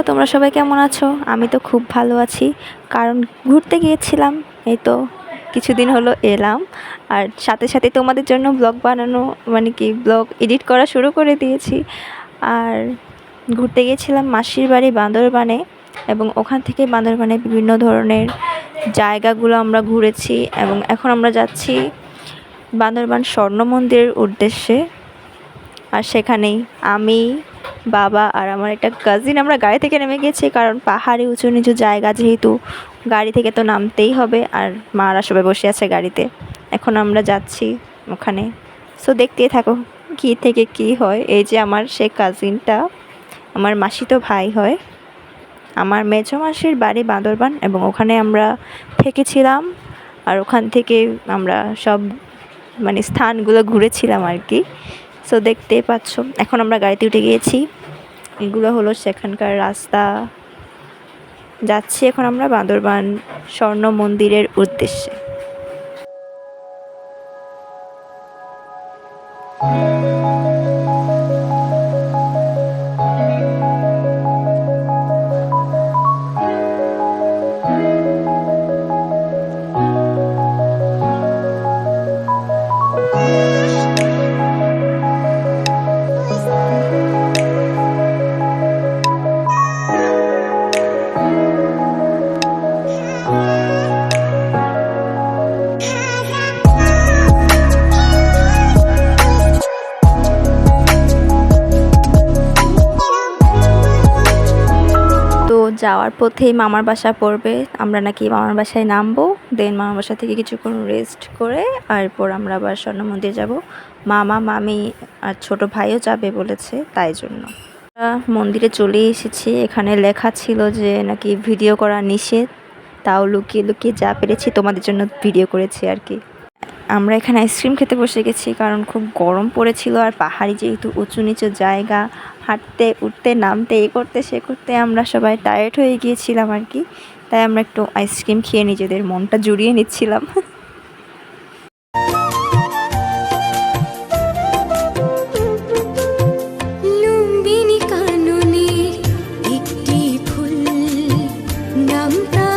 তোমরা সবাই কেমন আছো? আমি তো খুব ভালো আছি, কারণ ঘুরতে গিয়েছিলাম। এই তো কিছুদিন হলো এলাম, আর সাথে সাথে তোমাদের জন্য ব্লগ বানানো, মানে কি ব্লগ এডিট করা শুরু করে দিয়েছি। আর ঘুরতে গিয়েছিলাম মাসির বাড়ি বান্দরবানে, এবং ওখান থেকে বান্দরবানে বিভিন্ন ধরনের জায়গাগুলো আমরা ঘুরেছি, এবং এখন আমরা যাচ্ছি বান্দরবান স্বর্ণ মন্দিরের উদ্দেশ্যে। আর সেখানেই আমি, বাবা আর আমার একটা কাজিন আমরা গাড়ি থেকে নেমে গেছি, কারণ পাহাড়ি উঁচু নিচু জায়গা যেহেতু গাড়ি থেকে তো নামতেই হবে। আর মারা সবাই বসে আছে গাড়িতে, এখন আমরা যাচ্ছি ওখানে। সো দেখতেই থাকো কী থেকে কী হয়। এই যে আমার সে কাজিনটা আমার মাসিতো ভাই হয়। আমার মেজো মাসির বাড়ি বান্দরবান, এবং ওখানে আমরা থেকেছিলাম। আর ওখান থেকে আমরা সব মানে স্থানগুলো ঘুরেছিলাম আর কি। সো দেখতেই পাচ্ছ, এখন আমরা গাড়িতে উঠে গিয়েছি। এগুলো হলো সেখানকার রাস্তা। যাচ্ছি এখন আমরা বান্দরবান স্বর্ণ মন্দিরের উদ্দেশ্যে। তো যাওয়ার পথেই মামার বাসা পড়বে, আমরা নাকি মামার বাসায় নামবো, দেন মামার বাসা থেকে কিছুক্ষণ রেস্ট করে এরপর আমরা আবার স্বর্ণ মন্দির যাব। মামা মামি আর ছোট ভাইও যাবে বলেছে, তাই জন্য আমরা মন্দিরে চলে এসেছি। এখানে লেখা ছিল যে নাকি ভিডিও করা নিষেধ, তাও লুকিয়ে লুকিয়ে যা পেরেছি তোমাদের জন্য ভিডিও করেছি আর কি। আমরা এখানে আইসক্রিম খেতে বসে গেছি, কারণ খুব গরম পড়েছিল। আর পাহাড়ি যেহেতু উঁচু নিচু জায়গা, হাঁটতে উঠতে নামতে এ করতে সে করতে আমরা সবাই টায়ার্ড হয়ে গিয়েছিলাম আর কি। তাই আমরা একটু আইসক্রিম খেয়ে নিজেদের মনটা জুড়িয়ে নিচ্ছিলাম। লুম্বিনী কাননের একটি ফুল, নামটা